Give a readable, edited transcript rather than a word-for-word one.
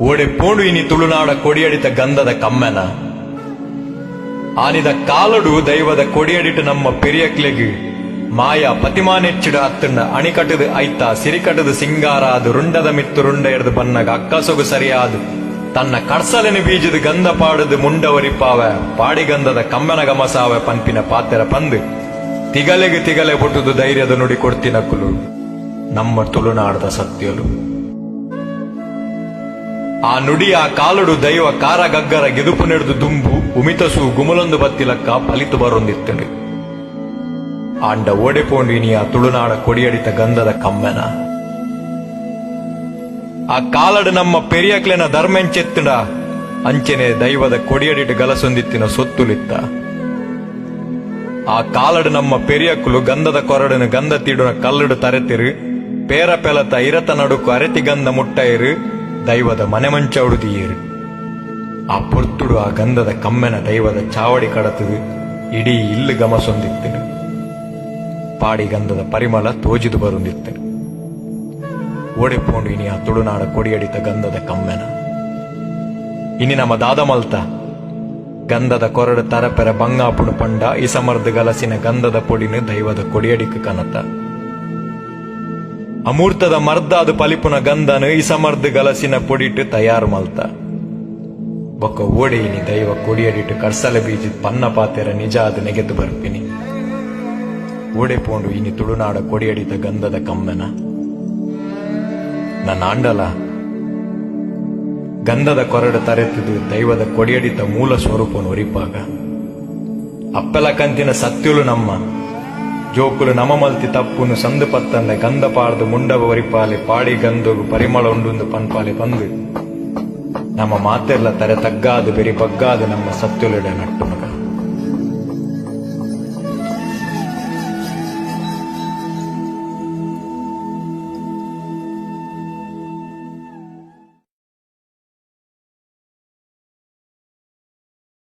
ಓಡೆ ಪೋಂಡು ಇನಿ ತುಳುನಾಡ ಕೊಡಿಯಡಿತ ಗಂಧದ ಕಮ್ಮೆನ ಆನಿದ ಕಾಲಡು ದೈವದ ಕೊಡಿಯಡಿಟ್ಟು ನಮ್ಮ ಪೆರಿಯಕ್ಲೆಗ್ ಮಾಯ ಪತಿಮಾನೆಚ್ಚಿಡ ಅತ್ತಂಡ ಅಣಿಕಟ್ಟದು ಐತ ಸಿರಿಕಟ್ಟದು ಸಿಂಗಾರ ಅದು ರುಂಡದ ಮಿತ್ತು ರುಂಡ ಎಡ್ದು ಬನ್ನಗ ಅಕ್ಕಸೊಗು ಸರಿಯಾದು ತನ್ನ ಕಡ್ಸಲಿನ ಬೀಜದ ಗಂಧ ಪಾಡದು ಮುಂಡವರಿಪಾವ ಪಾಡಿಗಂಧದ ಕಮ್ಮೆನ ಗಮಸಾವ ಪಂಪಿನ ಪಾತೆರ ಪಂದು ತಿಗಲೆಗೆ ತಿಗಲೆ ಬೊಟ್ಟುದು ಧೈರ್ಯದ ನುಡಿ ಕೊಡ್ತಿನಕ್ಕುಲು ನಮ್ಮ ತುಳುನಾಡದ ಸತ್ಯಲು ಆ ನುಡಿ ಆ ಕಾಲಡು ದೈವ ಕಾರಗಗ್ಗರ ಗೆದುಪು ನೆಡ್ದು ದುಂಬು ಉಮಿತಸು ಗುಮಲೊಂದು ಬತ್ತಿಲಕ್ಕ ಫಲಿತು ಬರೊಂದಿತ್ತಡು ಆಂಡ ಓಡೆಪೋಂಡು ಇನಿಯ ತುಳುನಾಡ ಕೊಡಿಯಡಿತ ಗಂಧದ ಕಮ್ಮೆನ ಆ ಕಾಲಡು ನಮ್ಮ ಪೆರಿಯಕ್ಲೆನ ಧರ್ಮೆಂಚೆತ್ತುಂಡ ಅಂಚೆನೆ ದೈವದ ಕೊಡಿಯಡಿಟ್ಟು ಗಲಸೊಂದಿತ್ತಿನ ಸೊತ್ತುಲಿತ್ತ ಆ ಕಾಲಡು ನಮ್ಮ ಪೆರಿಯಕ್ಕುಲು ಗಂಧದ ಕೊರಡನು ಗಂಧ ತೀಡುನ ಕಲ್ಲಡು ತರೆತಿರು ಪೇರ ಪೆಲತ ಇರತ ನಡುಕು ಅರೆತಿ ಗಂಧ ಮುಟ್ಟೈರು ದೈವದ ಮನೆ ಮಂಚ ಉಡುದಿಯೇರು ಆ ಪೊರ್ತುಡು ಆ ಗಂಧದ ಕಮ್ಮೆನ ದೈವದ ಚಾವಡಿ ಕಡತದು ಇಡೀ ಇಲ್ಲು ಗಮಸೊಂದಿತ್ತನು ಪಾಡಿ ಗಂಧದ ಪರಿಮಳ ತೋಜಿದು ಬರುಂದಿತ್ತನು ಓಡೆಪೋಂಡು ಇನಿ ಆ ತುಳುನಾಡ ಕೊಡಿಯಡಿತ ಗಂಧದ ಕಮ್ಮೆನ ಇನಿ ನಮ್ಮ ದಾದಮಲ್ತ ಗಂಧದ ಕೊರಡು ತರಪೆರ ಬಂಗಾಪುಡು ಪಂಡ ಇಸಮರ್ದು ಗಲಸಿನ ಗಂಧದ ಪೊಡಿನು ದೈವದ ಕೊಡಿಯಡಿಕ ಕನತ ಅಮೂರ್ತದ ಮರ್ದಾದ ಪಲಿಪುನ ಗಂಧನು ಇಸಮರ್ದು ಗಲಸಿನ ಪೊಡಿಟ್ಟು ತಯಾರು ಮಲ್ತ ಬೊಕ್ಕ ಓಡೆ ಇನಿ ದೈವ ಕೊಡಿಯಡಿಟ್ಟು ಕರ್ಸಲೆ ಬೀಜಿದ ಪನ್ನ ಪಾತೆರ ನಿಜ ಅದು ನೆಗೆದು ಬರ್ಪಿನಿ ಓಡೆಪೋಂಡು ಇನಿ ತುಳುನಾಡ ಕೊಡಿಯಡಿತ ಗಂಧದ ಕಮ್ಮೆನ ನನ್ನ ಆಂಡಲ ಗಂಧದ ಕೊರಡು ತರೆತಿದು ದೈವದ ಕೊಡಿಯಡಿತ ಮೂಲ ಸ್ವರೂಪನು ಒರಿಪಾಗ ಅಪ್ಪಲ ಕಂತಿನ ಸತ್ಯುಲು ನಮ್ಮ ಜೋಕುಲು ನಮ ಮಲ್ತಿ ತಪ್ಪುನು ಸಂದು ಪತ್ತಂದ ಗಂಧ ಪಾಡ್ದು ಮುಂಡವ ಒರಿಪಾಲೆ ಪಾಡಿ ಗಂಧಗು ಪರಿಮಳ ಉಂಡುಂದು ಪನ್ಪಾಲೆ ಪಂದು ನಮ್ಮ ಮಾತೆರ್ಲ ತರೆ ತಗ್ಗಾದು ಬೆರಿ ಬಗ್ಗಾದು ನಮ್ಮ ಸತ್ಯುಲಿಡ ನಟ್ಟು